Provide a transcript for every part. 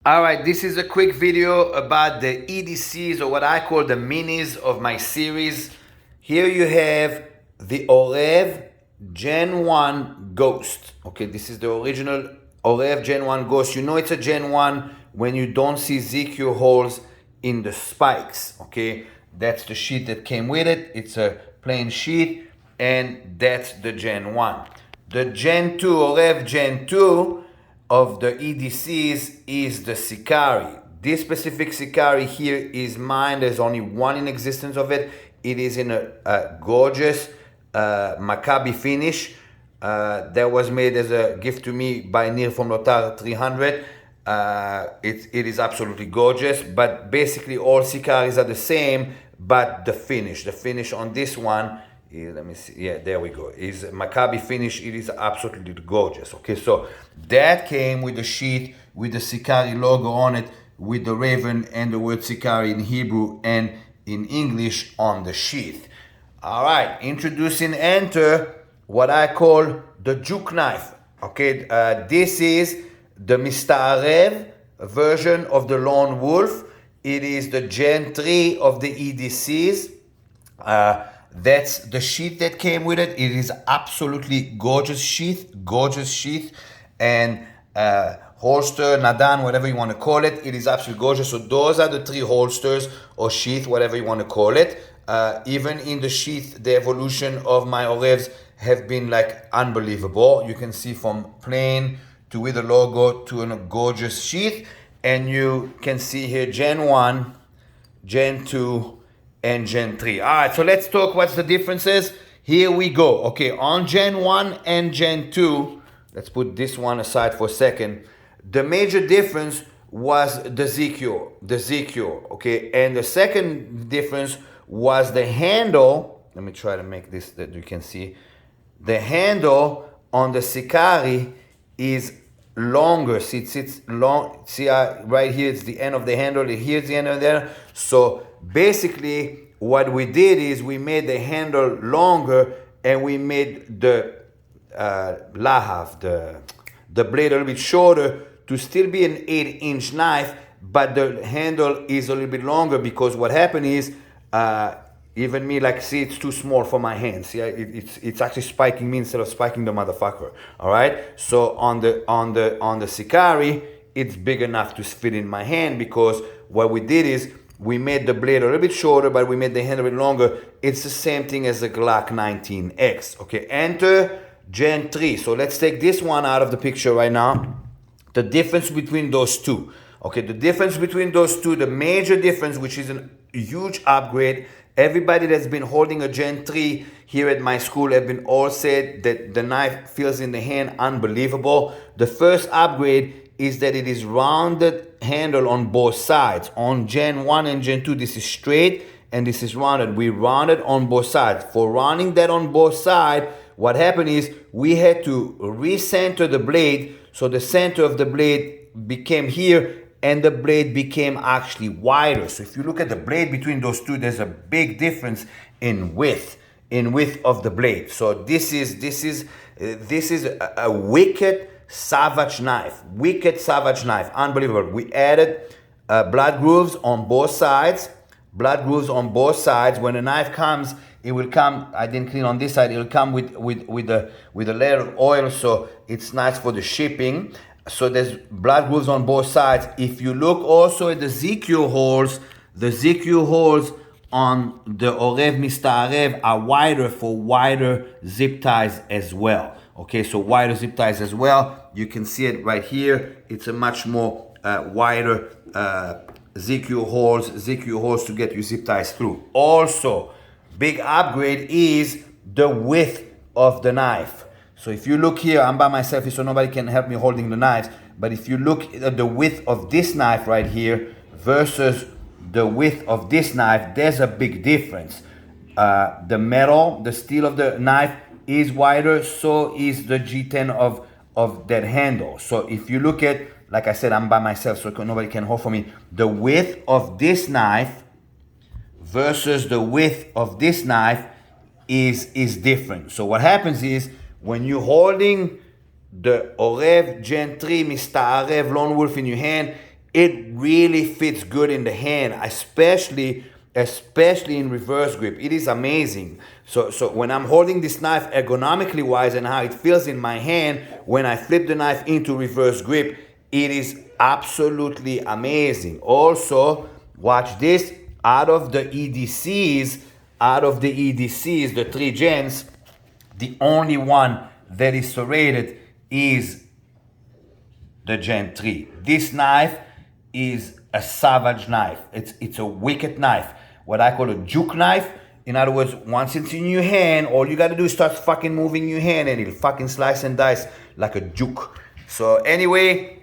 All right, this is a quick video about the EDCs, or what I call the minis of my series. Here you have the OREV Gen 1 Ghost. Okay, this is the original OREV Gen 1 Ghost. You know it's a Gen 1 when you don't see ZQ holes in the spikes. Okay, that's the sheet that came with it. It's a plain sheet, and that's the Gen 1. The Gen 2, OREV Gen 2, of the EDCs is the Sicari. This specific Sicari here is mine. There's only one in existence of it. It is in a gorgeous Maccabi finish that was made as a gift to me by Nir from Lotar-300. It is absolutely gorgeous, but basically all Sicaris are the same, but the finish on this one, let me see, yeah, there we go, is Maccabi finish. It is absolutely gorgeous. Okay, so that came with the sheet with the Sicari logo on it, with the raven and the word Sicari in Hebrew and in English on the sheath. All right, introducing, enter what I call the juke knife. Okay, this is the Mista'arev version of the Lone Wolf. It is the Gen 3 of the EDCs. That's the sheath that came with it. It is absolutely gorgeous sheath, and holster, nadan, whatever you want to call it. It is absolutely gorgeous. So those are the three holsters or sheath, whatever you want to call it. Even in the sheath, the evolution of my OREVs have been like unbelievable. You can see from plain to with the logo to a gorgeous sheath. And you can see here Gen 1, Gen 2, and Gen 3. All right, so let's talk what's the differences. Here we go. Okay, on Gen 1 and Gen 2, let's put this one aside for a second. The major difference was the ZQ, okay? And the second difference was the handle. Let me try to make this that you can see. The handle on the Sicari is longer. See, it sits long. See, right here, it's the end of the handle. Here's the end of there. So basically, what we did is we made the handle longer, and we made the lahav, the blade, a little bit shorter to still be an 8-inch knife, but the handle is a little bit longer, because what happened is, even me, like, see, it's too small for my hands. Yeah, it's actually spiking me instead of spiking the motherfucker. All right. So on the Sicari, it's big enough to fit in my hand, because what we did is we made the blade a little bit shorter, but we made the handle a bit longer. It's the same thing as the Glock 19X. Okay. Enter Gen 3. So let's take this one out of the picture right now. The difference between those two. Okay. The difference between those two, the major difference, which is a huge upgrade. Everybody that's been holding a Gen 3 here at my school have been all said that the knife feels in the hand unbelievable. The first upgrade is that it is rounded handle on both sides. On Gen 1 and Gen 2, this is straight and this is rounded. We rounded on both sides. For rounding that on both sides, what happened is we had to recenter the blade, so the center of the blade became here, and the blade became actually wider. So if you look at the blade between those two, there's a big difference in width of the blade. So this is a wicked savage knife, unbelievable. We added blood grooves on both sides. When the knife comes, it will come. I didn't clean on this side. It will come with a layer of oil, so it's nice for the shipping. So there's blood grooves on both sides. If you look also at the ZQ holes, the ZQ holes on the OREV Mista'arev are wider for wider zip ties as well. Okay, so wider zip ties as well. You can see it right here. It's a much more wider ZQ holes to get your zip ties through. Also, big upgrade is the width of the knife. So if you look here, I'm by myself, so nobody can help me holding the knives. But if you look at the width of this knife right here versus the width of this knife, there's a big difference. The metal, the steel of the knife is wider, so is the G10 of that handle. So if you look at, like I said, I'm by myself, so nobody can hold for me. The width of this knife versus the width of this knife is different. So what happens is, when you're holding the OREV Gen 3 Mista'arev Lone Wolf in your hand, it really fits good in the hand, especially in reverse grip. It is amazing. So when I'm holding this knife ergonomically wise and how it feels in my hand, when I flip the knife into reverse grip, it is absolutely amazing. Also, watch this, out of the EDCs, the 3 gens, the only one that is serrated is the Gen 3. This knife is a savage knife. It's a wicked knife. What I call a juke knife. In other words, once it's in your hand, all you gotta do is start fucking moving your hand and it'll fucking slice and dice like a juke. So anyway,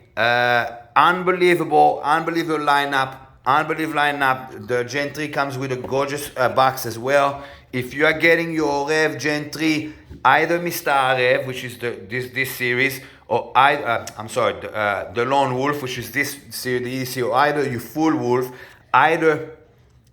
unbelievable lineup. The Gen 3 comes with a gorgeous box as well. If you are getting your OREV-Gen3, either Mr. OREV, which is this series, or the Lone Wolf, which is this series, or either your Full Wolf, either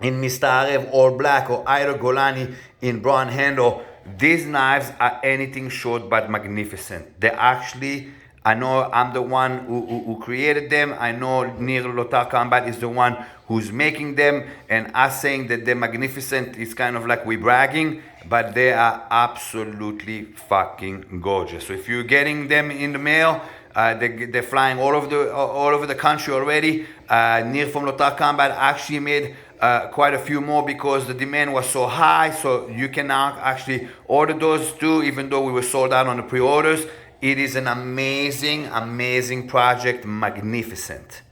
in Mr. OREV all black, or either Golani in brown handle, these knives are anything short but magnificent. They're actually, I know I'm the one who created them. I know Nir-300 Combat is the one who's making them, and us saying that they're magnificent is kind of like we bragging, but they are absolutely fucking gorgeous. So if you're getting them in the mail, they're flying all over the country already. Nir from Lotar Combat actually made quite a few more because the demand was so high. So you can now actually order those too, even though we were sold out on the pre-orders. It is an amazing project, magnificent.